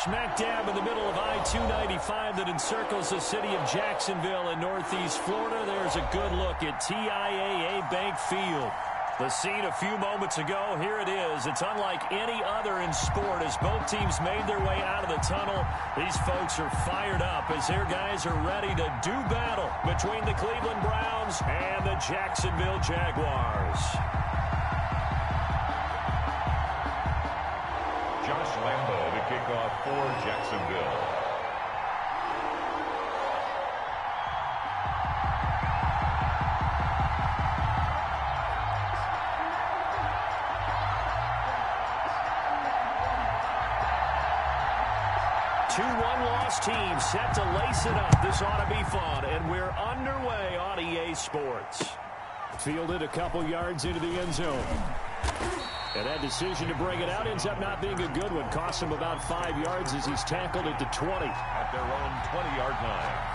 smack dab in the middle of I-295 that encircles the city of Jacksonville in northeast Florida. There's a good look at TIAA Bank Field. The scene a few moments ago, here it is. It's unlike any other in sport as both teams made their way out of the tunnel. These folks are fired up as their guys are ready to do battle between the Cleveland Browns and the Jacksonville Jaguars. Josh Lambo to kick off for Jacksonville. Two one-loss teams set to lace it up. This ought to be fun, and we're underway on EA Sports. Fielded a couple yards into the end zone. And that decision to bring it out ends up not being a good one. Costs him about 5 yards as he's tackled at the 20. At their own 20-yard line.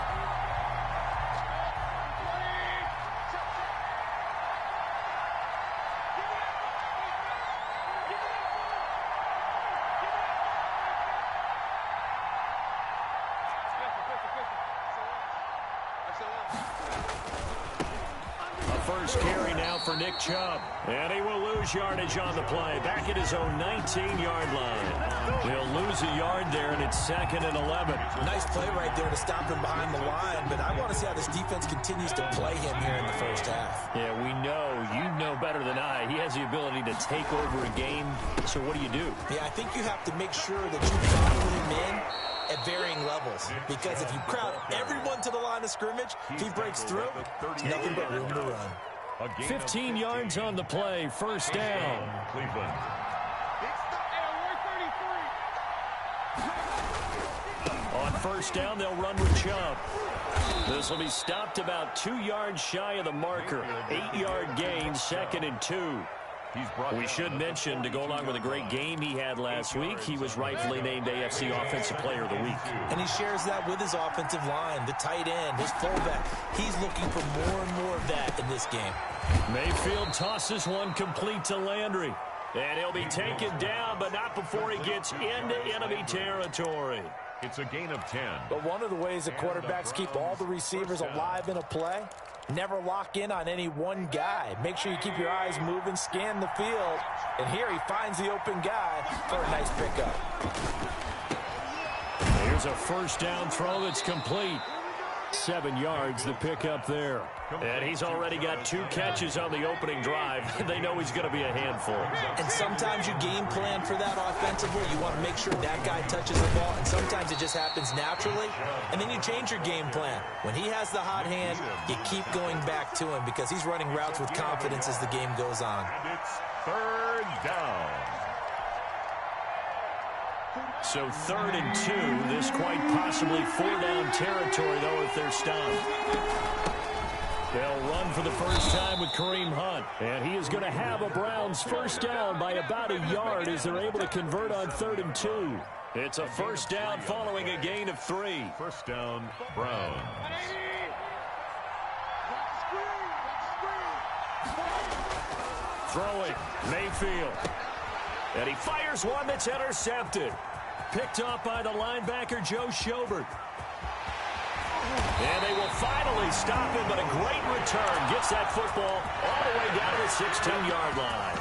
First carry now for Nick Chubb. And he will lose yardage on the play. Back at his own 19-yard line. He'll lose a yard there, and it's 2nd and 11. Nice play right there to stop him behind the line. But I want to see how this defense continues to play him here in the first half. Yeah, we know. You know better than I. He has the ability to take over a game. So what do you do? Yeah, I think you have to make sure that you follow him in at varying levels. Because if you crowd everyone to the line of scrimmage, if he breaks through, it's nothing but room to run. 15 yards on the play. First down. Cleveland. On first down, they'll run with Chubb. This will be stopped about 2 yards shy of the marker. 8-yard gain, 2nd and 2. We should mention, to go along with a great game he had last week, he was rightfully named AFC Offensive Player of the Week. And he shares that with his offensive line, the tight end, his fullback. He's looking for more and more of that in this game. Mayfield tosses one complete to Landry. And he'll be taken down, but not before he gets into enemy territory. It's a gain of 10. But one of the ways that quarterbacks keep all the receivers alive in a play, never lock in on any one guy. Make sure you keep your eyes moving, scan the field. And here he finds the open guy for a nice pickup. Here's a first down throw that's complete. 7 yards, the pickup there. And he's already got 2 catches on the opening drive. They know he's going to be a handful. And sometimes you game plan for that offensively. You want to make sure that guy touches the ball. And sometimes it just happens naturally. And then you change your game plan. When he has the hot hand, you keep going back to him because he's running routes with confidence as the game goes on. And it's 3rd down. So 3rd and 2. This quite possibly 4-down territory, though, if they're stopped. They'll run for the first time with Kareem Hunt. And he is going to have a Browns first down by about a yard as they're able to convert on 3rd and 2. It's a first down following a gain of 3. First down, Browns. Throwing, Mayfield. And he fires one that's intercepted. Picked up by the linebacker, Joe Schobert. And they will finally stop him, but a great return. Gets that football all the way down to the 16-yard line.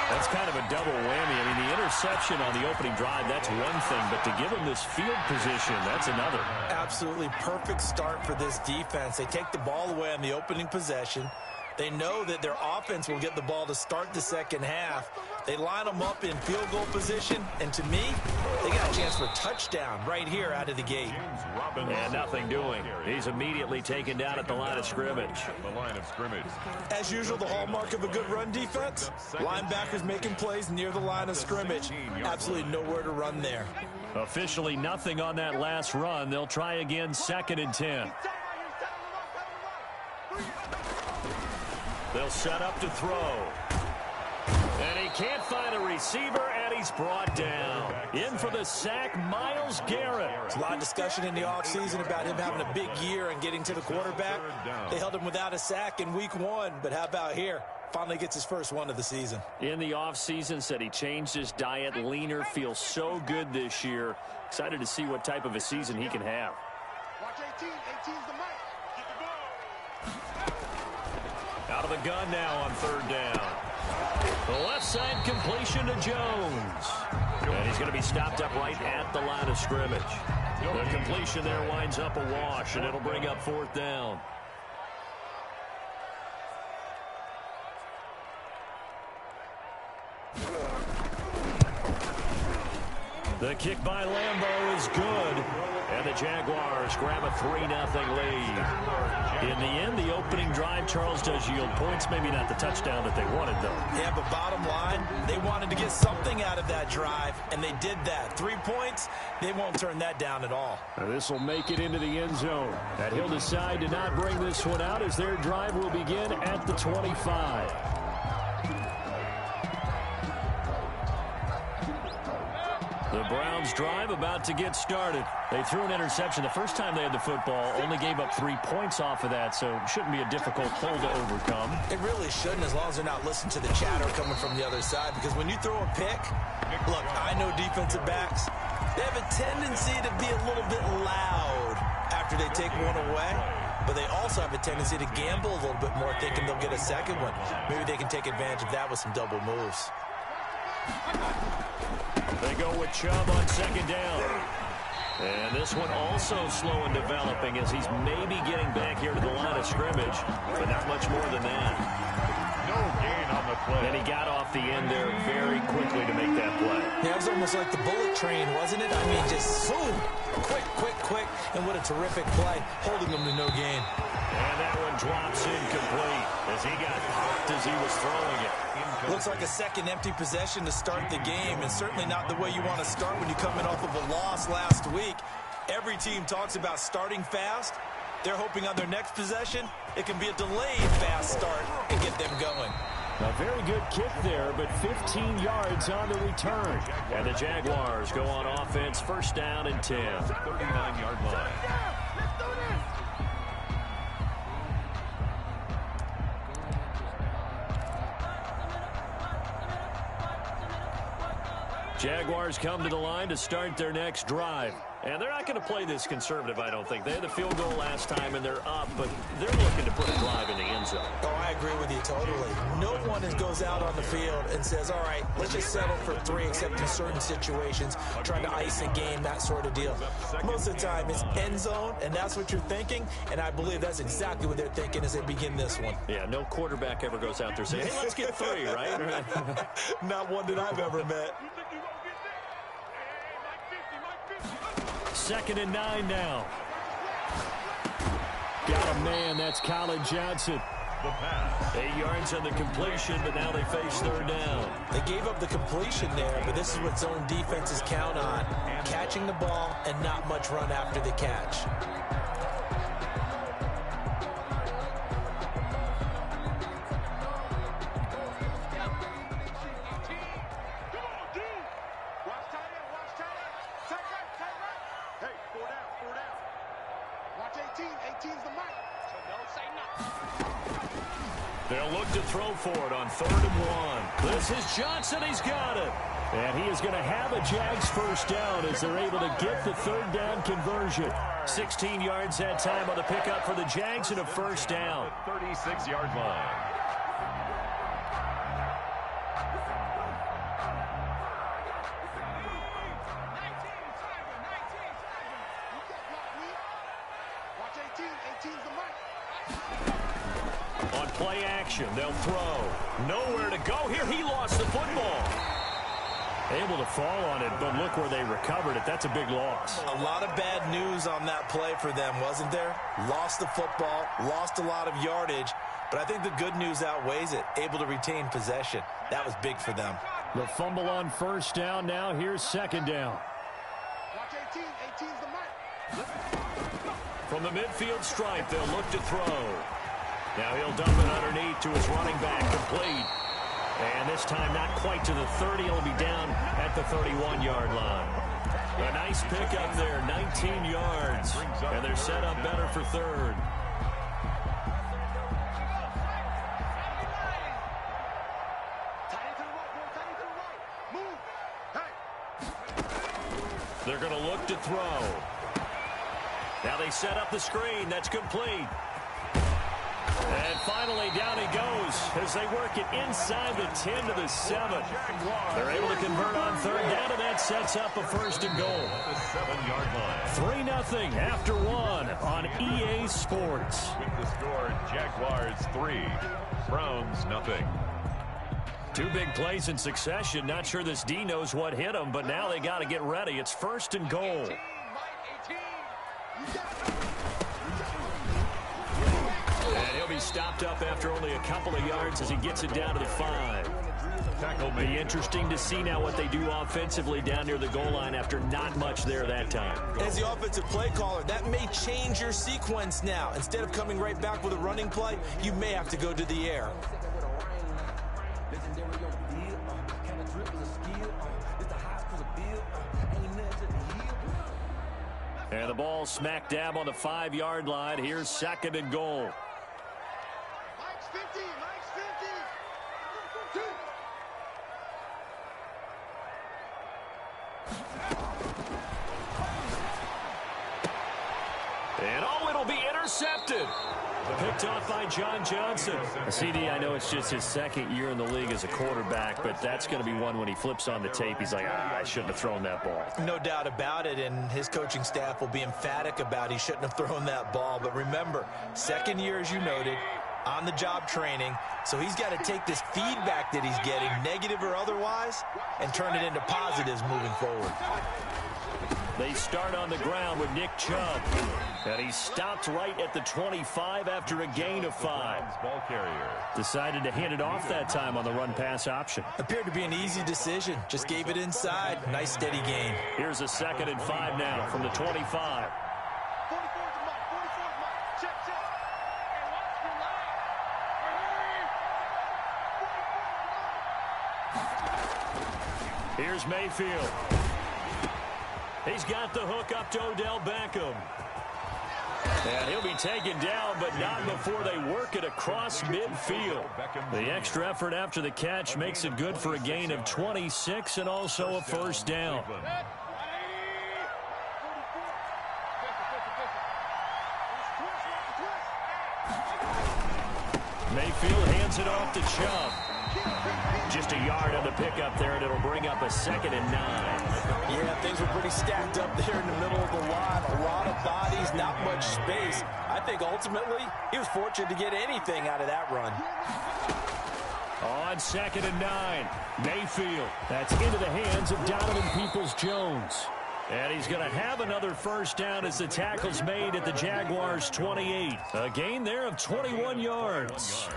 That's kind of a double whammy. I mean, the interception on the opening drive, that's one thing, but to give him this field position, that's another. Absolutely perfect start for this defense. They take the ball away on the opening possession. They know that their offense will get the ball to start the second half. They line them up in field goal position, and to me, they got a chance for a touchdown right here out of the gate. And nothing doing. He's immediately taken down at the line of scrimmage. As usual, the hallmark of a good run defense, linebackers making plays near the line of scrimmage. Absolutely nowhere to run there. Officially nothing on that last run. They'll try again, 2nd and 10. They'll set up to throw. And he can't find a receiver, and he's brought down. In for the sack, Myles Garrett. There's a lot of discussion in the offseason about him having a big year and getting to the quarterback. They held him without a sack in week 1, but how about here? finally gets his first one of the season. In the offseason, said he changed his diet, leaner, feels so good this year. Excited to see what type of a season he can have. Watch 18. 18's the mic. Get the ball. Out of the gun now on third down. The left side completion to Jones. And he's going to be stopped up right at the line of scrimmage. The completion there winds up a wash, and it'll bring up fourth down. The kick by Lambeau is good. And the Jaguars grab a 3-0 lead. In the end, the opening drive, Charles, does yield points. Maybe not the touchdown that they wanted, though. Yeah, but bottom line, they wanted to get something out of that drive, and they did that. 3 points, they won't turn that down at all. This will make it into the end zone. And he'll decide to not bring this one out as their drive will begin at the 25. The Browns drive about to get started. They threw an interception the first time they had the football, only gave up 3 points off of that, so it shouldn't be a difficult hole to overcome. It really shouldn't, as long as they're not listening to the chatter coming from the other side, because when you throw a pick, look, I know defensive backs, they have a tendency to be a little bit loud after they take one away, but they also have a tendency to gamble a little bit more, thinking they'll get a second one. Maybe they can take advantage of that with some double moves. They go with Chubb on second down. And this one also slow in developing as he's maybe getting back here to the line of scrimmage, but not much more than that. No gain on the play. And he got off the end there very quickly to make that play. Yeah, it was almost like the bullet train, wasn't it? I mean, just boom, quick, quick, quick, and what a terrific play, holding them to no gain. And that one drops incomplete as he got popped as he was throwing it. Looks like a second empty possession to start the game, and certainly not the way you want to start when you're coming off of a loss last week. Every team talks about starting fast. They're hoping on their next possession, it can be a delayed fast start and get them going. A very good kick there, but 15 yards on the return. And the Jaguars go on offense, first down and 10. 39-yard line. Jaguars come to the line to start their next drive. And they're not going to play this conservative, I don't think. They had the field goal last time, and they're up, but they're looking to put a drive in the end zone. Oh, I agree with you totally. No one goes out on the field and says, all right, let's just settle for 3, except in certain situations, trying to ice a game, that sort of deal. Most of the time, it's end zone, and that's what you're thinking, and I believe that's exactly what they're thinking as they begin this one. Yeah, no quarterback ever goes out there saying, hey, let's get 3, right? Not one that I've ever met. 2nd and 9 now. Got a man, that's Colin Johnson. 8 yards on the completion, but now they face third down. They gave up the completion there, but this is what zone defenses count on. Catching the ball and not much run after the catch. They'll look to throw for it on 3rd and 1. This is Johnson. He's got it. And he is going to have a Jags first down as they're able to get the third down conversion. 16 yards that time on the pickup for the Jags and a first down. 36-yard line. On play action, they'll throw. Nowhere to go here. He lost the football. Able to fall on it, but look where they recovered it. That's a big loss. A lot of bad news on that play for them, wasn't there? Lost the football, lost a lot of yardage, but I think the good news outweighs it. Able to retain possession. That was big for them. The fumble on first down. Now here's second down. Watch 18. 18's the mic. From the midfield stripe, they'll look to throw. Now he'll dump it underneath to his running back, complete. And this time not quite to the 30. He'll be down at the 31-yard line. A nice pickup there, 19 yards. And they're set up better for third. throw. Now they set up the screen. That's complete. And finally, down he goes as they work it inside the 10 to the 7. They're able to convert on third down, and that sets up a first and goal. The 7-yard line. 3-0 after one on EA Sports. With the score, Jaguars 3, Browns 0. Two big plays in succession. Not sure this D knows what hit him, but now they got to get ready. It's first and goal. And he'll be stopped up after only a couple of yards as he gets it down to the 5. Be interesting to see now what they do offensively down near the goal line after not much there that time. As the offensive play caller, that may change your sequence now. Instead of coming right back with a running play, you may have to go to the air. And the ball smack dab on the 5-yard line. Here's second and goal. Mike's 50, Mike's 50. And oh, it'll be intercepted. Picked off by John Johnson. CD, I know it's just his second year in the league as a quarterback, but that's going to be one when he flips on the tape. He's like, I shouldn't have thrown that ball. No doubt about it, and his coaching staff will be emphatic about he shouldn't have thrown that ball. But remember, second year, as you noted, on-the-job training, so he's got to take this feedback that he's getting, negative or otherwise, and turn it into positives moving forward. They start on the ground with Nick Chubb. And he stopped right at the 25 after a gain of 5. Ball carrier. Decided to hand it off that time on the run-pass option. Appeared to be an easy decision. Just gave it inside. Nice, steady gain. Here's a 2nd and 5 now from the 25. 44's Mike, 44's Mike. Check, check. Hey, watch your line. Here's Mayfield. He's got the hook up to Odell Beckham. And he'll be taken down, but not before they work it across midfield. The extra effort after the catch makes it good for a gain of 26 and also a first down. Mayfield hands it off to Chubb. Just a yard on the pickup there, and it'll bring up a 2nd and 9. Yeah, things were pretty stacked up there in the middle of the line. A lot of bodies, not much space. I think ultimately he was fortunate to get anything out of that run. On 2nd and 9, Mayfield. That's into the hands of Donovan Peoples-Jones. And he's going to have another first down as the tackle's made at the Jaguars' 28. A gain there of 21 yards.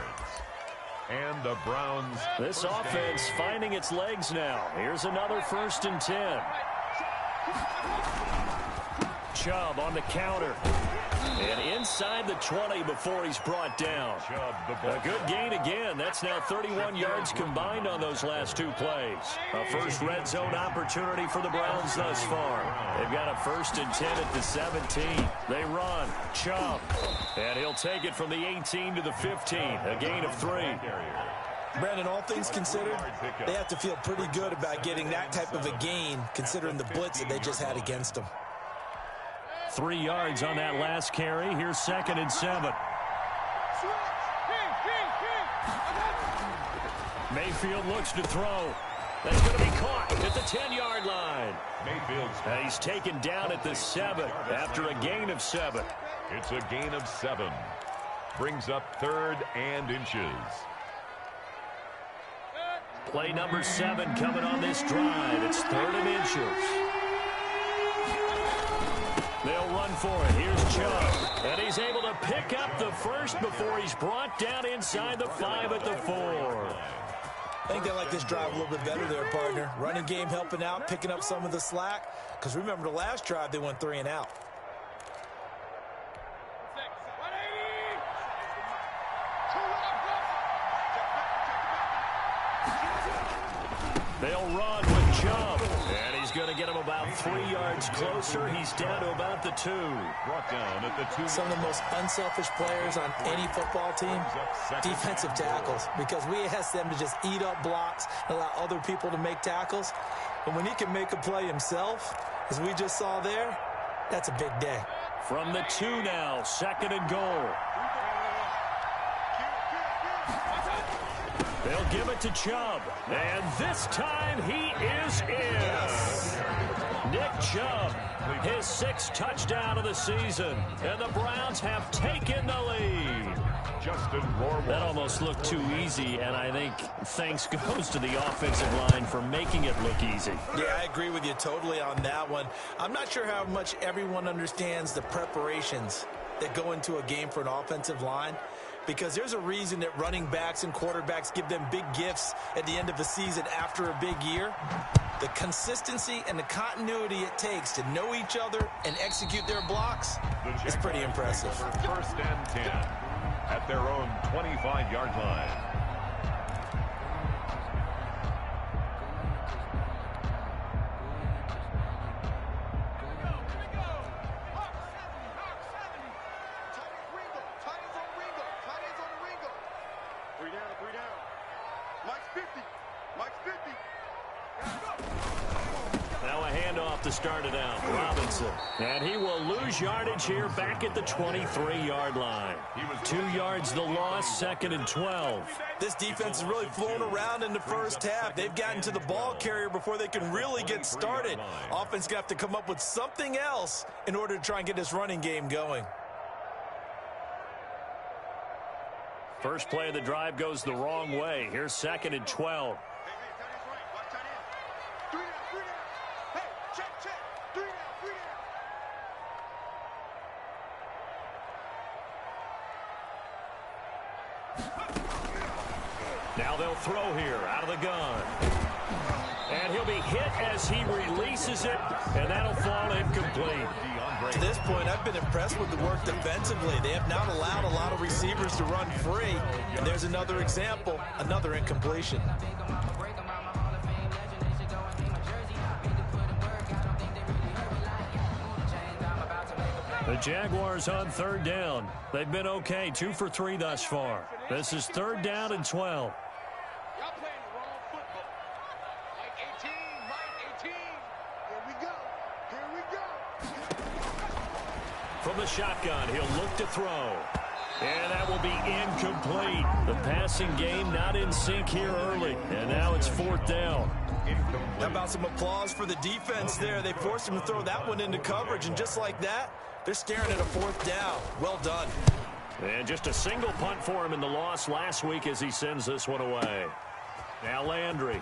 And the Browns. This offense finding its legs now. Here's another 1st and 10. Chubb on the counter. And inside the 20 before he's brought down. A good gain again. That's now 31 yards combined on those last 2 plays. A first red zone opportunity for the Browns thus far. They've got a 1st and 10 at the 17. They run. Chubb. And he'll take it from the 18 to the 15. A gain of 3. Brandon, all things considered, they have to feel pretty good about getting that type of a gain considering the blitz that they just had against them. 3 yards on that last carry. Here's 2nd and 7. Mayfield looks to throw. That's going to be caught at the 10-yard line. And he's taken down at the 7 after a gain of 7. It's a gain of 7. Brings up 3rd and inches. Play number 7 coming on this drive. It's 3rd and inches. They'll run for it. Here's Chubb. And he's able to pick up the first before he's brought down inside the 5 at the 4. I think they like this drive a little bit better there, partner. Running game helping out, picking up some of the slack. Because remember, the last drive, they went 3 and out. They'll run with Chubb. And he's going to get him about 3 yards closer. He's down to about the 2. Brought down at the 2. Some of the most unselfish players on any football team, defensive tackles. Because we ask them to just eat up blocks, allow other people to make tackles. And when he can make a play himself, as we just saw there, that's a big day. From the 2 now, 2nd and goal. They'll give it to Chubb. And this time he is in. Yes. Nick Chubb, his 6th touchdown of the season. And the Browns have taken the lead. Justin Rohrwasser. That almost looked too easy, and I think thanks goes to the offensive line for making it look easy. Yeah, I agree with you totally on that one. I'm not sure how much everyone understands the preparations that go into a game for an offensive line, because there's a reason that running backs and quarterbacks give them big gifts at the end of the season after a big year. The consistency and the continuity it takes to know each other and execute their blocks is pretty impressive. 1st and 10 at their own 25-yard line. To start it out, Robinson. And he will lose yardage here back at the 23-yard line. 2 yards the loss, 2nd and 12. This defense is really flown around in the first half. They've gotten to the ball carrier before they can really get started. Offense going to have to come up with something else in order to try and get this running game going. First play of the drive goes the wrong way. Here's 2nd and 12. Now they'll throw here out of the gun. And he'll be hit as he releases it, and that'll fall incomplete. To this point, I've been impressed with the work defensively. They have not allowed a lot of receivers to run free. And there's another example, another incompletion. The Jaguars on 3rd down. They've been okay, 2 for 3 thus far. This is 3rd down and 12. Y'all playing the wrong football. Mike 18, Mike 18. Here we go. Here we go. From the shotgun, he'll look to throw. And that will be incomplete. The passing game not in sync here early. And now it's 4th down. How about some applause for the defense there? They forced him to throw that one into coverage, and just like that, they're staring at a 4th down. Well done. And just a single punt for him in the loss last week as he sends this one away. Now Landry.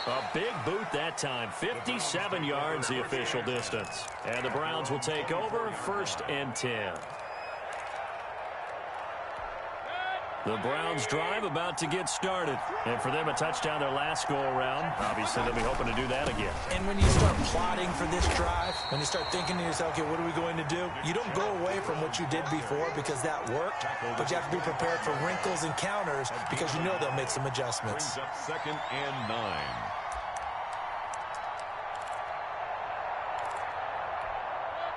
A big boot that time. 57 yards the official distance. And the Browns will take over 1st and 10. The Browns drive about to get started. And for them, a touchdown their last go-around. Obviously, they'll be hoping to do that again. And when you start plotting for this drive, when you start thinking to yourself, okay, what are we going to do? You don't go away from what you did before because that worked, but you have to be prepared for wrinkles and counters because you know they'll make some adjustments. Brings up 2nd and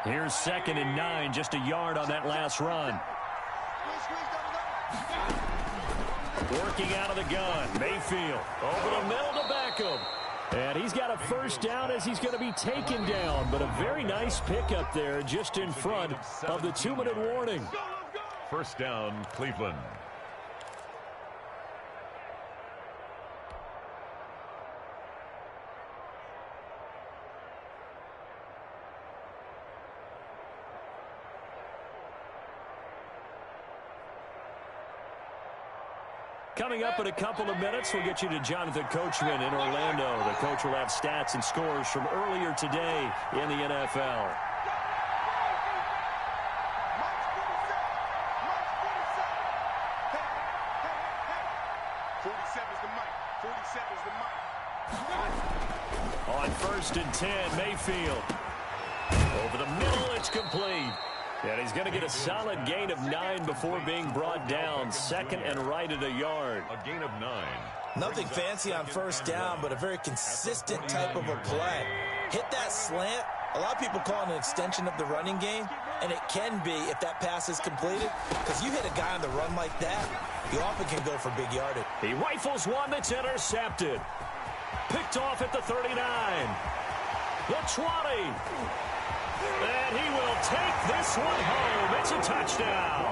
9. Here's 2nd and 9, just a yard on that last run. Working out of the gun, Mayfield over the middle to Beckham. And he's got a 1st down as he's going to be taken down. But a very nice pickup there just in front of the 2-minute warning. 1st down, Cleveland. Coming up in a couple of minutes, we'll get you to Jonathan Coachman in Orlando. The coach will have stats and scores from earlier today in the NFL. On 1st and 10, Mayfield. Over the middle, it's complete. And he's going to get a solid gain of 9 before being brought down. 2nd and right at a yard. A gain of 9. Nothing fancy on 1st down, but a very consistent type of a play. Hit that slant. A lot of people call it an extension of the running game, and it can be if that pass is completed, because you hit a guy on the run like that, you often can go for big yardage. He rifles one that's intercepted. Picked off at the 39. The 20. And he will take this one home. It's a touchdown.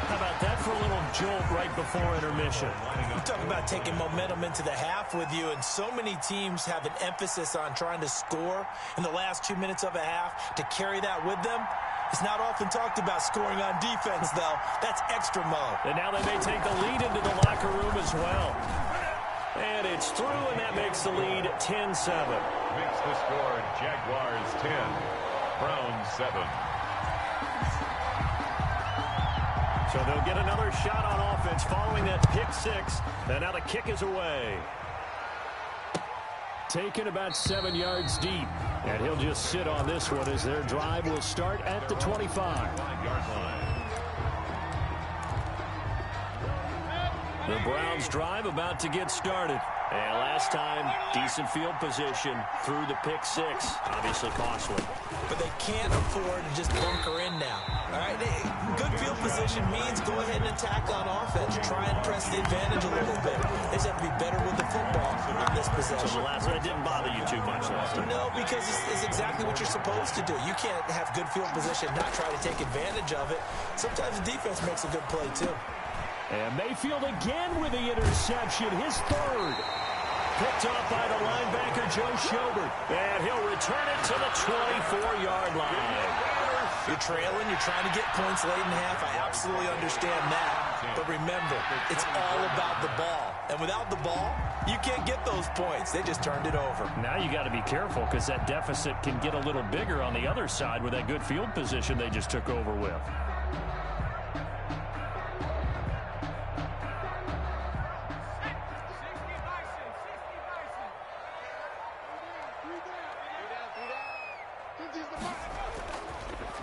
How about that for a little jolt right before intermission? You talk about taking momentum into the half with you, and so many teams have an emphasis on trying to score in the last 2 minutes of a half to carry that with them. It's not often talked about scoring on defense, though. That's extra mode. And now they may take the lead into the locker room as well. And it's through, and that makes the lead 10-7. Makes the score Jaguars 10, Browns 7. So they'll get another shot on offense following that pick six. And now the kick is away. Taken about 7 yards deep. And he'll just sit on this one as their drive will start at the 25. 5-yard line. The Browns drive about to get started. And last time, decent field position through the pick six. Obviously costly. But they can't afford to just bunker in now. All right, good field position means go ahead and attack on offense. Try and press the advantage a little bit. They just have to be better with the football on this possession. So the last one, it didn't bother you too much last time. No, because it's exactly what you're supposed to do. You can't have good field position, not try to take advantage of it. Sometimes the defense makes a good play, too. And Mayfield again with the interception, his third. Picked off by the linebacker, Joe Schobert. And he'll return it to the 24-yard line. You're trailing, you're trying to get points late in half. I absolutely understand that. But remember, it's all about the ball. And without the ball, you can't get those points. They just turned it over. Now you got to be careful because that deficit can get a little bigger on the other side with that good field position they just took over with.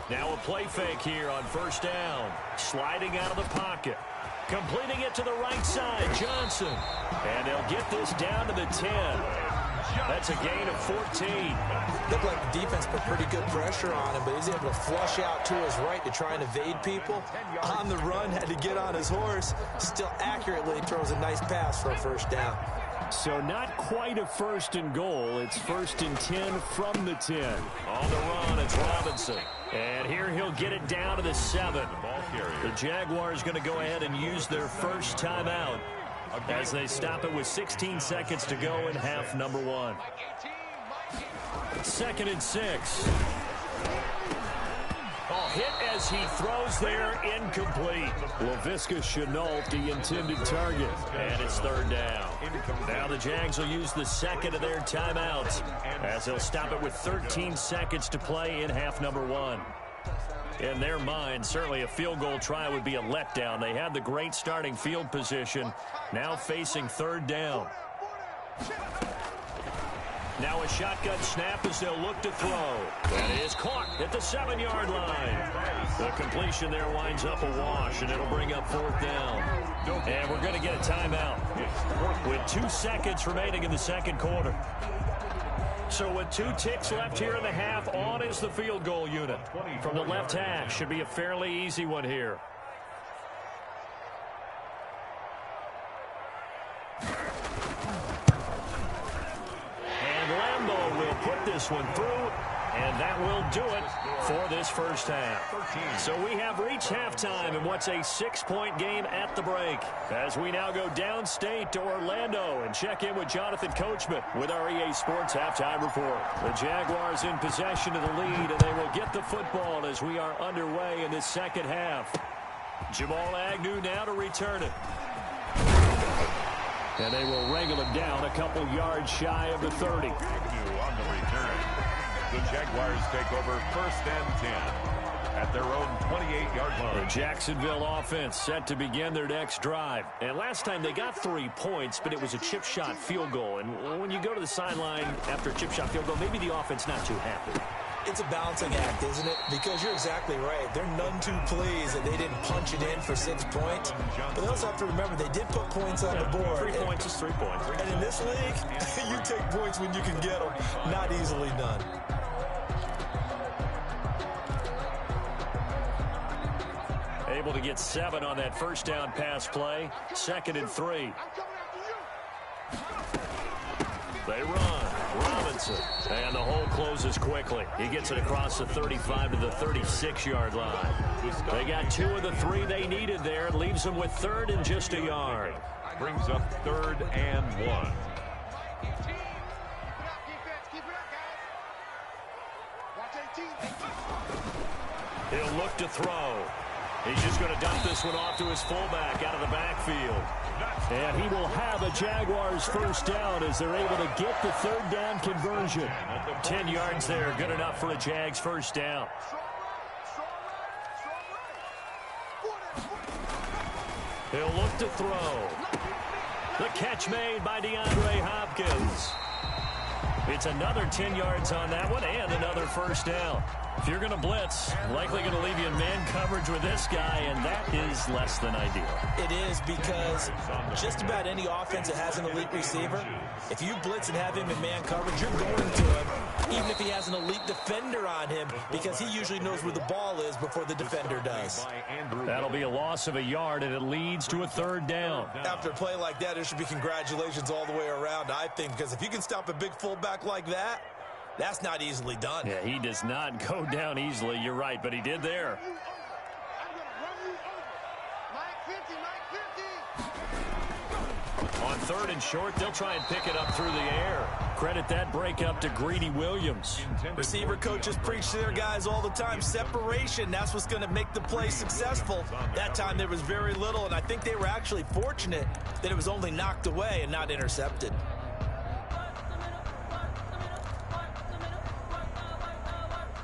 Now a play fake here on first down. Sliding out of the pocket. Completing it to the right side, Johnson. And they'll get this down to the 10. That's a gain of 14. Looked like the defense put pretty good pressure on him, but he's able to flush out to his right to try and evade people. On the run, had to get on his horse. Still accurately throws a nice pass for a first down. So not quite a first and goal. It's first and 10 from the 10. On the run, it's Robinson. And here he'll get it down to the 7. The Jaguars going to go ahead and use their first timeout as they stop it with 16 seconds to go in half number 1. 2nd and 6. Oh, hit as he throws there, incomplete. Laviska Shenault, the intended target. And it's 3rd down. Now the Jags will use the second of their timeouts as they'll stop it with 13 seconds to play in half number 1. In their mind, certainly a field goal try would be a letdown. They had the great starting field position, now facing 3rd down. Now a shotgun snap as they'll look to throw. That is caught at the 7-yard line. The completion there winds up a wash, and it'll bring up 4th down. And we're going to get a timeout with 2 seconds remaining in the second quarter. So with 2 ticks left here in the half, on is the field goal unit. From the left hash, should be a fairly easy one here. Put this one through, and that will do it for this first half. So we have reached halftime in what's a 6-point game at the break, as we now go downstate to Orlando and check in with Jonathan Coachman with our EA Sports Halftime Report. The Jaguars in possession of the lead, and they will get the football as we are underway in this second half. Jamal Agnew now to return it. And they will wrangle him down a couple yards shy of the 30. Agnew on the return. The Jaguars take over 1st and 10 at their own 28-yard line. The Jacksonville offense set to begin their next drive. And last time they got 3 points, but it was a chip shot field goal. And when you go to the sideline after a chip shot field goal, maybe the offense not too happy. It's a balancing act, isn't it? Because you're exactly right. They're none too pleased that they didn't punch it in for 6 points. But they also have to remember they did put points on the board. 3 points is 3 points. And in this league, you take points when you can get them. Not easily done. Able to get 7 on that first down pass play. 2nd and 3. They run. Robinson. And the hole closes quickly. He gets it across the 35 to the 36-yard line. They got 2 of the 3 they needed there. Leaves them with 3rd and just a yard. Brings up 3rd and 1. He'll look to throw. He's just going to dump this one off to his fullback out of the backfield. And he will have a Jaguars first down as they're able to get the 3rd down conversion. 10 yards there, good enough for a Jags first down. He'll look to throw. The catch made by DeAndre Hopkins. It's another 10 yards on that one and another first down. If you're going to blitz, likely going to leave you in man coverage with this guy, and that is less than ideal. It is, because just about any offense that has an elite receiver, if you blitz and have him in man coverage, you're going to him, even if he has an elite defender on him, because he usually knows where the ball is before the defender does. That'll be a loss of a yard, and it leads to a 3rd down. After a play like that, there should be congratulations all the way around, I think, because if you can stop a big fullback like that, that's not easily done. Yeah, he does not go down easily. You're right, but he did there. On 3rd and short, they'll try and pick it up through the air. Credit that breakup to Greedy Williams. Receiver coaches preach to their guys all the time. Separation, that's what's going to make the play successful. That time there was very little, and I think they were actually fortunate that it was only knocked away and not intercepted.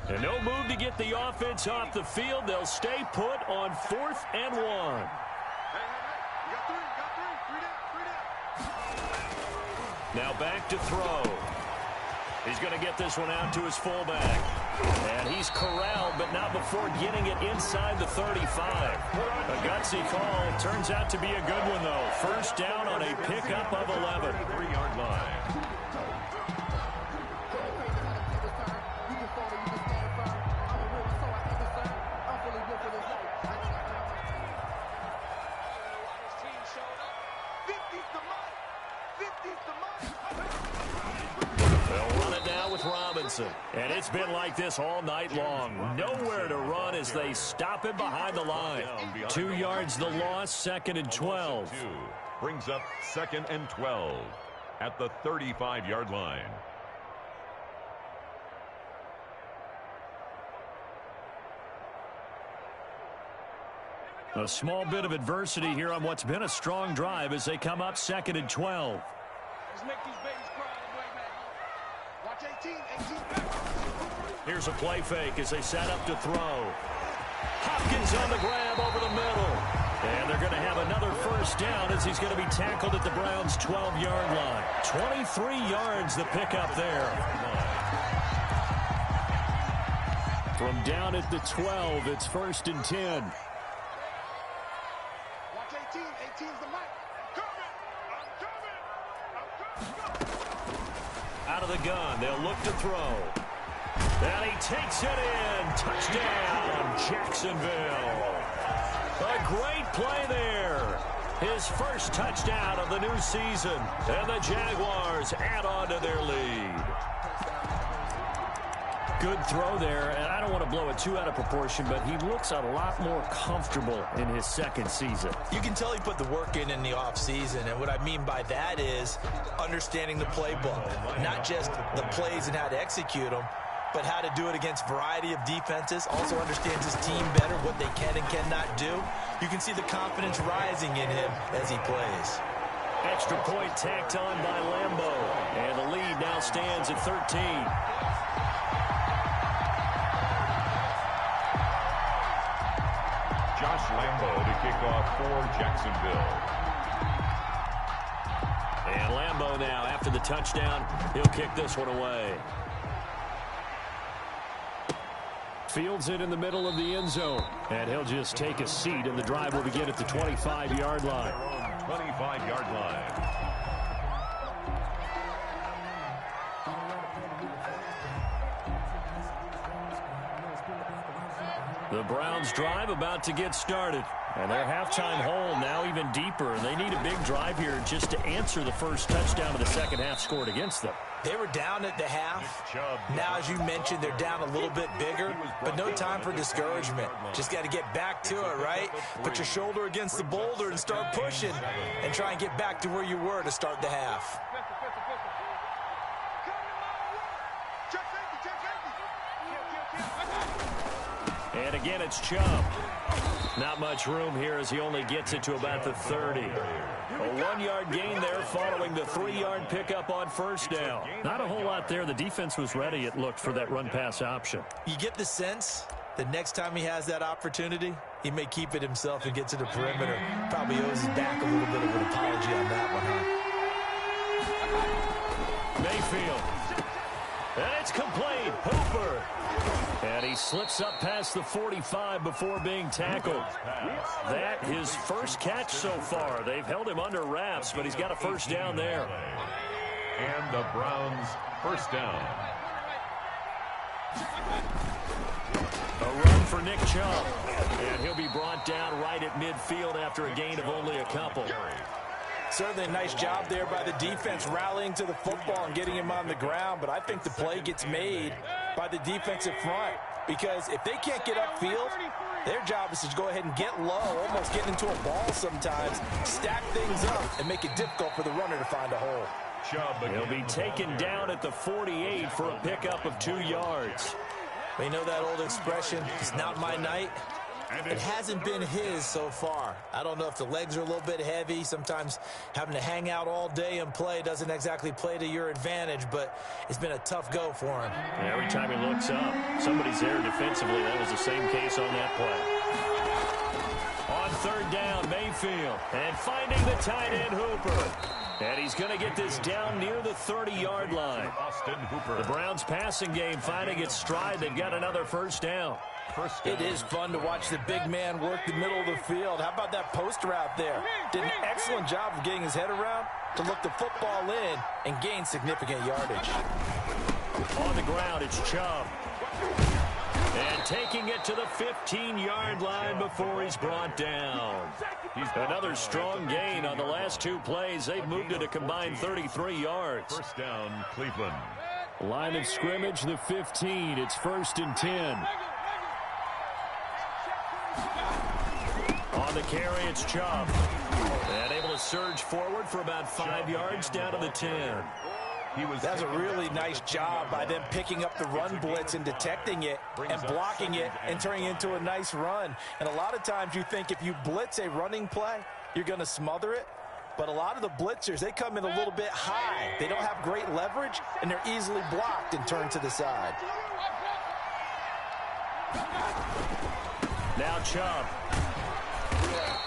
And no move to get the offense off the field. They'll stay put on 4th and 1. Now back to throw. He's going to get this one out to his fullback. And he's corralled, but not before getting it inside the 35. A gutsy call. Turns out to be a good one, though. First down on a pickup of 11. 3-yard line. Robinson. And it's been like this all night long. Nowhere to run as they stop him behind the line. 2 yards the loss, 2nd and 12. Brings up 2nd and 12 at the 35-yard line. A small bit of adversity here on what's been a strong drive as they come up 2nd and 12. Let's make these babies cry on the way back. Watch 18 back. Here's a play fake as they set up to throw. Hopkins on the grab over the middle. And they're going to have another first down as he's going to be tackled at the Browns' 12-yard line. 23 yards the pickup there. From down at the 12, it's 1st and 10. Out of the gun, they'll look to throw. And he takes it in. Touchdown, Jacksonville. A great play there. His first touchdown of the new season. And the Jaguars add on to their lead. Good throw there, and I don't want to blow it too out of proportion, but he looks a lot more comfortable in his 2nd season. You can tell he put the work in the offseason, and what I mean by that is understanding the playbook, not just the plays and how to execute them, but how to do it against a variety of defenses. Also understands his team better, what they can and cannot do. You can see the confidence rising in him as he plays. Extra point tacked on by Lambo, and the lead now stands at 13. Josh Lambo to kick off for Jacksonville. And Lambo now, after the touchdown, he'll kick this one away. Fields it in the middle of the end zone. And he'll just take a seat, and the drive will begin at the 25-yard line. 25-yard line. The Browns drive about to get started. And their halftime hole now even deeper. And they need a big drive here just to answer the first touchdown of the second half scored against them. They were down at the half. Now, as you mentioned, they're down a little bit bigger, but no time for discouragement. Just got to get back to it, right? Put your shoulder against the boulder and start pushing and try and get back to where you were to start the half. And again, it's Chubb. Not much room here as he only gets it to about the 30. A 1-yard gain there following the 3-yard pickup on first down. Not a whole lot there. The defense was ready, it looked, for that run-pass option. You get the sense that next time he has that opportunity, he may keep it himself and get to the perimeter. Probably owes his back a little bit of an apology on that one, huh? Mayfield. And it's complete. Hooper. And he slips up past the 45 before being tackled. That his first catch so far. They've held him under wraps, but he's got a first down there. And the Browns first down. A run for Nick Chubb. And he'll be brought down right at midfield after a gain of only a couple. Certainly a nice job there by the defense rallying to the football and getting him on the ground, but I think the play gets made by the defensive front because if they can't get upfield, their job is to go ahead and get low, almost get into a ball sometimes, stack things up, and make it difficult for the runner to find a hole. He'll be taken down at the 48 for a pickup of 2 yards. We know that old expression, it's not my night. It hasn't been his so far. I don't know if the legs are a little bit heavy. Sometimes having to hang out all day and play doesn't exactly play to your advantage, but it's been a tough go for him. Yeah, every time he looks up, somebody's there defensively. That was the same case on that play. On third down, Mayfield. And finding the tight end, Hooper. And he's going to get this down near the 30-yard line. Austin Hooper. The Browns passing game finding its stride. They've got another first down. It is fun to watch the big man work the middle of the field. How about that post route there? Did an excellent job of getting his head around to look the football in and gain significant yardage. On the ground, it's Chubb. And taking it to the 15-yard line before he's brought down. Another strong gain on the last 2 plays. They've moved it a combined 33 yards. First down, Cleveland. Line of scrimmage, the 15. It's 1st and 10. On the carry, it's Chubb. And able to surge forward for about 5 yards down to the 10. That's a really nice job by them picking up the run blitz and detecting it and blocking it and turning it into a nice run. And a lot of times you think if you blitz a running play, you're going to smother it. But a lot of the blitzers, they come in a little bit high. They don't have great leverage, and they're easily blocked and turned to the side. Now Chubb.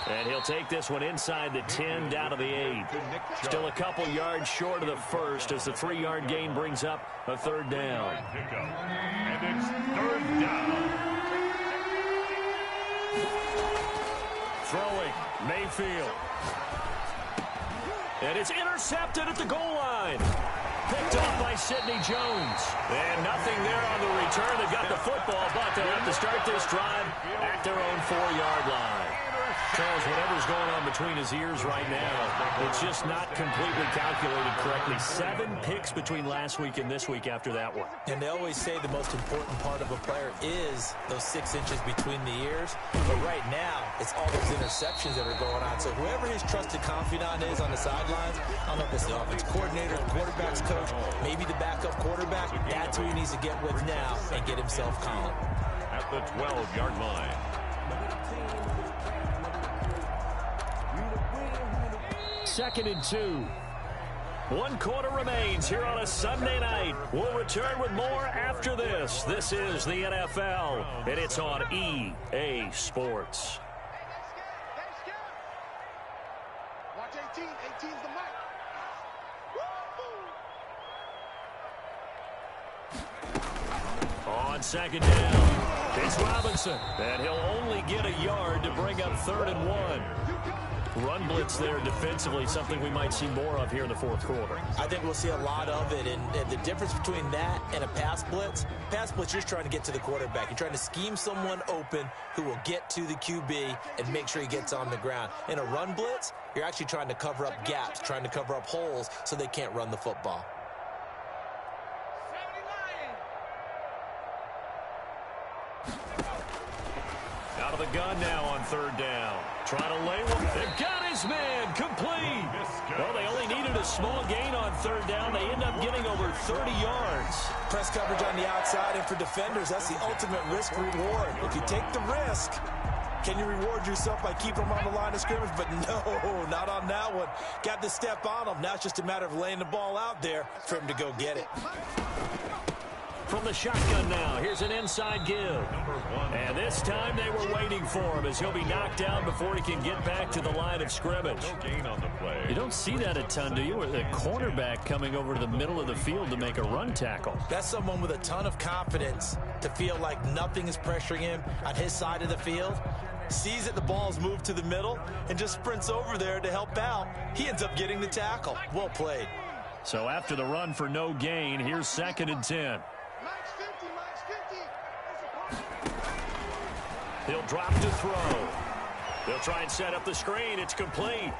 And he'll take this one inside the 10 down to the 8. Still a couple yards short of the first as the 3-yard gain brings up a third down. And it's third down. Throwing, Mayfield. And it's intercepted at the goal line. Picked off by Sidney Jones. And nothing there on the return. They've got the football, but they'll have to start this drive at their own 4-yard line. Charles, whatever's going on between his ears right now, it's just not completely calculated correctly. 7 picks between last week and this week after that one. And they always say the most important part of a player is those 6 inches between the ears. But right now, it's all those interceptions that are going on. So whoever his trusted confidant is on the sidelines, I don't know if it's the offense coordinator, the quarterback's coach, maybe the backup quarterback, that's who he needs to get with now and get himself calm. At the 12-yard line. Second and 2. 1 quarter remains here on a Sunday night. We'll return with more after this. This is the NFL, and it's on EA Sports. Watch 18. 18's the mic. On second down, it's Robinson. And he'll only get a yard to bring up 3rd and 1. Run blitz there defensively, something we might see more of here in the 4th quarter. I think we'll see a lot of it, and the difference between that and a pass blitz, you're just trying to get to the quarterback. You're trying to scheme someone open who will get to the QB and make sure he gets on the ground. In a run blitz, you're actually trying to cover up gaps, trying to cover up holes so they can't run the football. Out of the gun now on third down. Trying to lay one. They've got his man. Complete. Well, they only needed a small gain on third down. They end up getting over 30 yards. Press coverage on the outside, and for defenders, that's the ultimate risk-reward. If you take the risk, can you reward yourself by keeping them on the line of scrimmage? But no, not on that one. Got the step on them. Now it's just a matter of laying the ball out there for him to go get it. From the shotgun now, here's an inside give. And this time they were waiting for him as he'll be knocked down before he can get back to the line of scrimmage. No gain on the play. You don't see that a ton, do you? Or the cornerback coming over to the middle of the field to make a run tackle. That's someone with a ton of confidence to feel like nothing is pressuring him on his side of the field. Sees that the ball's moved to the middle and just sprints over there to help out. He ends up getting the tackle. Well played. So after the run for no gain, here's 2nd and 10. Max 50, Max 50. He'll drop to throw. They'll try and set up the screen. It's complete.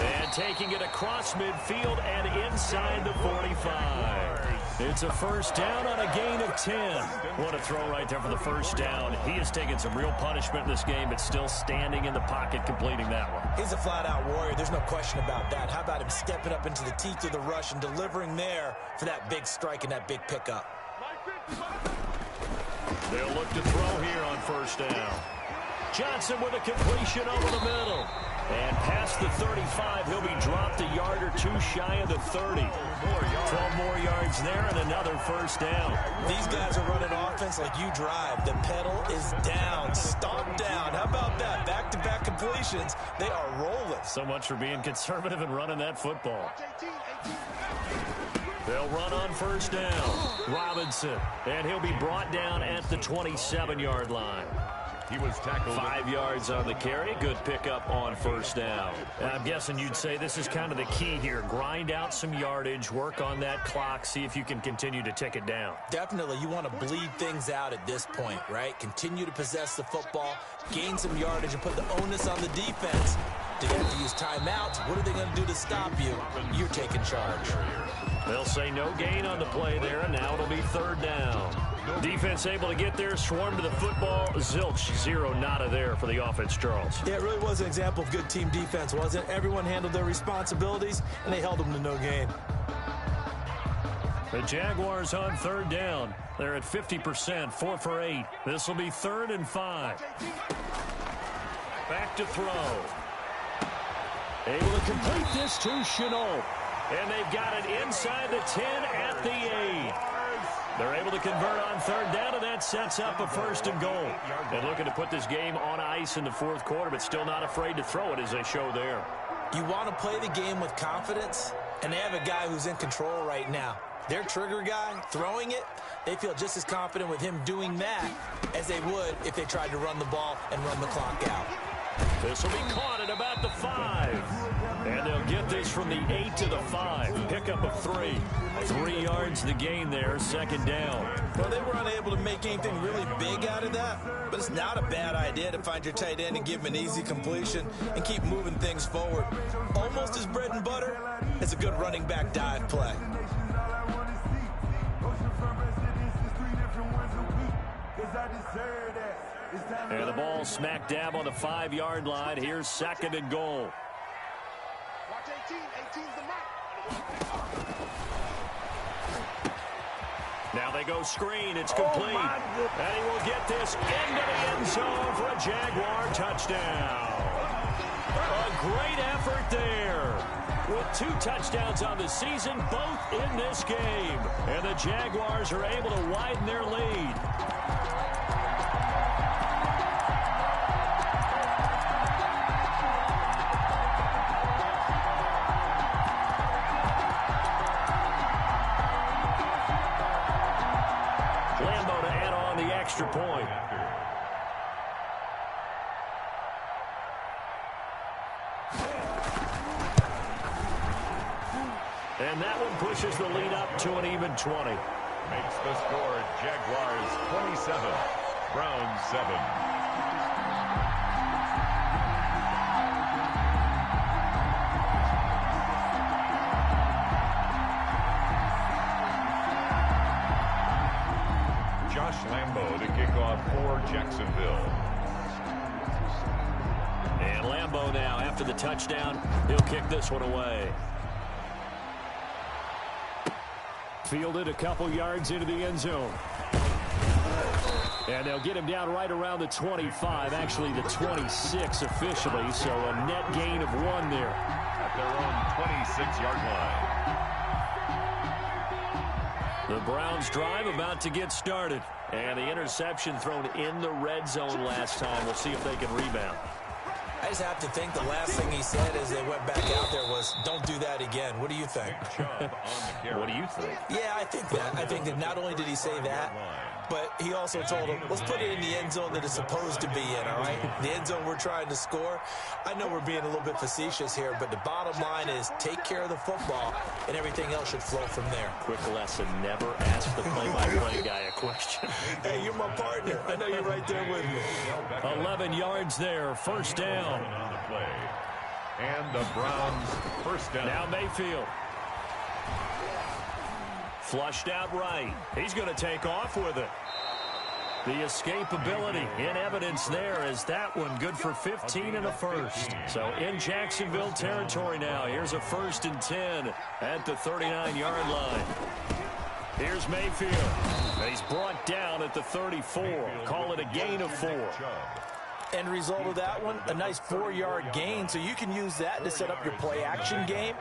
And taking it across midfield and inside the 45. It's a first down on a gain of 10. What a throw right there for the first down. He has taken some real punishment in this game, but still standing in the pocket completing that one. He's a flat-out warrior. There's no question about that. How about him stepping up into the teeth of the rush and delivering there for that big strike and that big pickup? They'll look to throw here on first down. Johnson with a completion over the middle. And past the 35, he'll be dropped a yard or two shy of the 30. 12 more yards there and another first down. These guys are running offense like you drive. The pedal is down, stomp down. How about that? Back-to-back completions. They are rolling. So much for being conservative and running that football. They'll run on first down. Robinson, and he'll be brought down at the 27-yard line. He was tackled. 5 yards on the carry. Good pickup on first down. And I'm guessing you'd say this is kind of the key here. Grind out some yardage, work on that clock, see if you can continue to tick it down. Definitely, you want to bleed things out at this point, right? Continue to possess the football, gain some yardage, and put the onus on the defense. Do they have to use timeouts? What are they going to do to stop you? You're taking charge. They'll say no gain on the play there, and now it'll be third down. Defense able to get there, swarm to the football. Zilch, zero, nada there for the offense, Charles. Yeah, it really was an example of good team defense, wasn't it? Everyone handled their responsibilities, and they held them to no gain. The Jaguars on third down. They're at 50%, 4 for 8. This will be 3rd and 5. Back to throw. Able to complete this to Shenault. And they've got it inside the 10 at the 8. They're able to convert on third down, and that sets up a 1st and goal. And looking to put this game on ice in the 4th quarter, but still not afraid to throw it as they show there. You want to play the game with confidence, and they have a guy who's in control right now. Their trigger guy, throwing it, they feel just as confident with him doing that as they would if they tried to run the ball and run the clock out. This will be caught at about the 5. And they'll get this from the 8 to the 5. Pickup of 3. 3 yards the gain there, 2nd down. Well, they were unable to make anything really big out of that, but it's not a bad idea to find your tight end and give him an easy completion and keep moving things forward. Almost as bread and butter as a good running back dive play. And the ball smack dab on the 5-yard line. Here's 2nd and goal. Watch 18. 18's the mark. Now they go screen. It's complete. And he will get this into the end zone for a Jaguar touchdown. A great effort there. With 2 touchdowns on the season, both in this game. And the Jaguars are able to widen their lead. Lambo to add on the extra point. And that one pushes the lead up to an even 20. Makes the score Jaguars 27, Browns 7. Josh Lambeau to kick off for Jacksonville. And Lambeau now, after the touchdown, he'll kick this one away. Fielded a couple yards into the end zone. And they'll get him down right around the 25, actually the 26 officially, so a net gain of 1 there. At their own 26-yard line. The Browns drive about to get started. And the interception thrown in the red zone last time. We'll see if they can rebound. I just have to think the last thing he said as they went back out there was, don't do that again. What do you think? What do you think? Yeah, I think that. I think that not only did he say that, but he also told him, let's put it in the end zone that it's supposed to be in, all right? The end zone we're trying to score. I know we're being a little bit facetious here, but the bottom line is take care of the football, and everything else should flow from there. Quick lesson, never ask the play-by-play guy a question. Hey, you're my partner. I know you're right there with me. 11 yards there, first down. On the play. And the Browns first down. Now Mayfield. Flushed out right. He's going to take off with it. The escapability in evidence there as that one good for 15 and a first. So in Jacksonville territory now. Here's a 1st and 10 at the 39-yard line. Here's Mayfield. He's brought down at the 34. Call it a gain of 4. End result of that one, a nice 4-yard gain. So you can use that to set up your play-action game,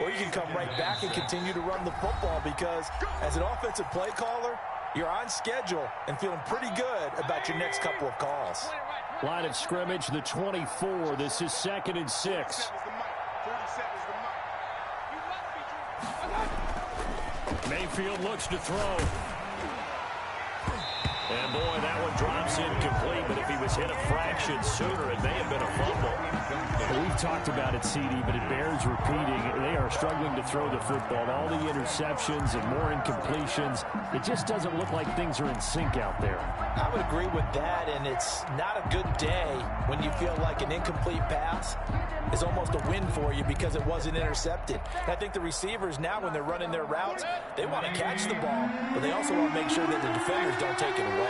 or you can come right back and continue to run the football because as an offensive play caller, you're on schedule and feeling pretty good about your next couple of calls. Line of scrimmage, the 24. This is 2nd and 6. Mayfield looks to throw. And, boy, that one drops incomplete, but if he was hit a fraction sooner, it may have been a fumble. We've talked about it, CD, but it bears repeating. They are struggling to throw the football. All the interceptions and more incompletions. It just doesn't look like things are in sync out there. I would agree with that, and it's not a good day when you feel like an incomplete pass is almost a win for you because it wasn't intercepted. And I think the receivers now, when they're running their routes, they want to catch the ball, but they also want to make sure that the defenders don't take it away.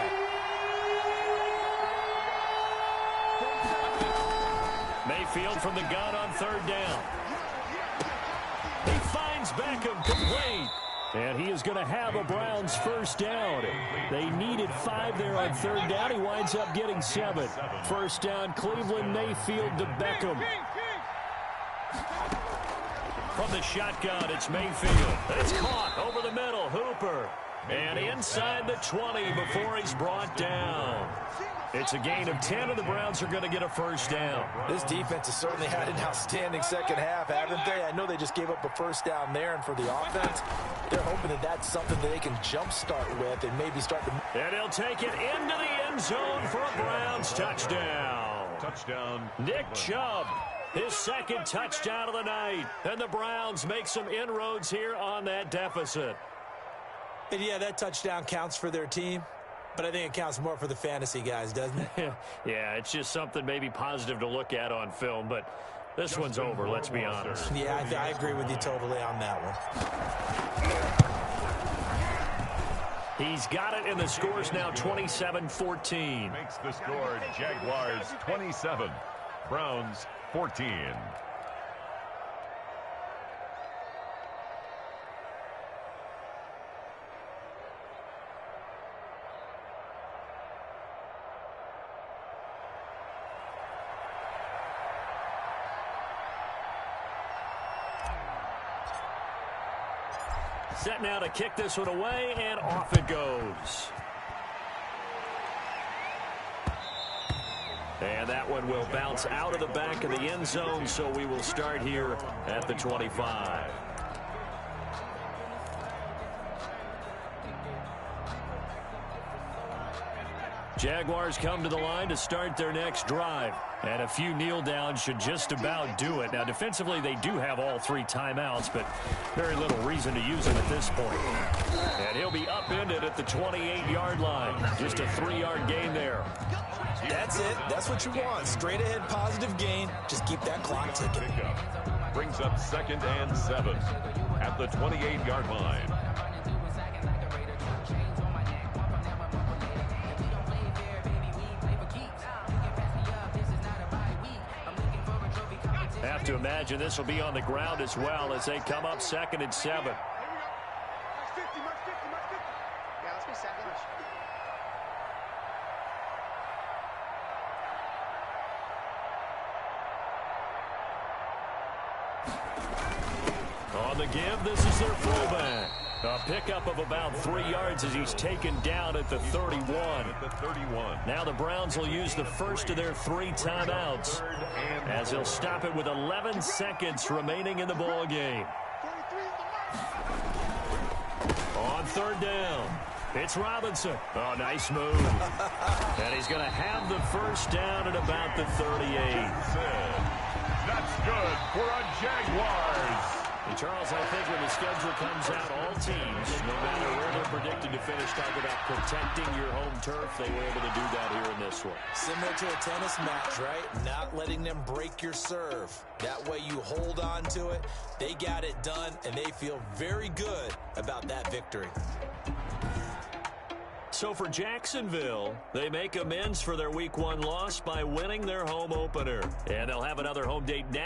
Mayfield from the gun on 3rd down. He finds Beckham complete. And he is going to have a Browns first down. They needed 5 there on 3rd down. He winds up getting 7. First down, Cleveland, Mayfield to Beckham. From the shotgun, it's Mayfield. It's caught over the middle. Hooper. And inside the 20 before he's brought down. It's a gain of 10, and the Browns are going to get a first down. This defense has certainly had an outstanding second half, haven't they? I know they just gave up a first down there, and for the offense, they're hoping that that's something that they can jumpstart with and maybe start to... And he'll take it into the end zone for a Browns touchdown. Touchdown. Nick Chubb, his 2nd touchdown of the night. And the Browns make some inroads here on that deficit. And yeah, that touchdown counts for their team. But I think it counts more for the fantasy guys, doesn't it? Yeah, it's just something maybe positive to look at on film, but this one's over, let's be honest. Yeah, I agree with you totally on that one. He's got it, and the score's now 27-14. Makes the score Jaguars 27, Browns 14. Set now to kick this one away, and off it goes. And that one will bounce out of the back of the end zone, so we will start here at the 25. Jaguars come to the line to start their next drive. And a few kneel downs should just about do it. Now, defensively, they do have all 3 timeouts, but very little reason to use them at this point. And he'll be upended at the 28-yard line. Just a 3-yard gain there. That's it. That's what you want. Straight ahead positive gain. Just keep that clock ticking. Brings up 2nd and 7 at the 28-yard line. have to imagine this will be on the ground as well as they come up 2nd and 7. Here we go. March 50, March 50, March 50. Yeah, let's be second. On the give, this is their fullback. A pickup of about 3 yards as he's taken down at the 31. Now the Browns will use the first of their 3 timeouts as he'll stop it with 11 seconds remaining in the ball game. 43 is the mark. On 3rd down, it's Robinson. Oh, nice move. And he's going to have the first down at about the 38. That's good for a Jaguars. And Charles, I think when the schedule comes out, all teams, no matter where they're predicted to finish, talk about protecting your home turf. They were able to do that here in this one. Similar to a tennis match, right? Not letting them break your serve. That way you hold on to it. They got it done, and they feel very good about that victory. So for Jacksonville, they make amends for their Week 1 loss by winning their home opener. And they'll have another home date next.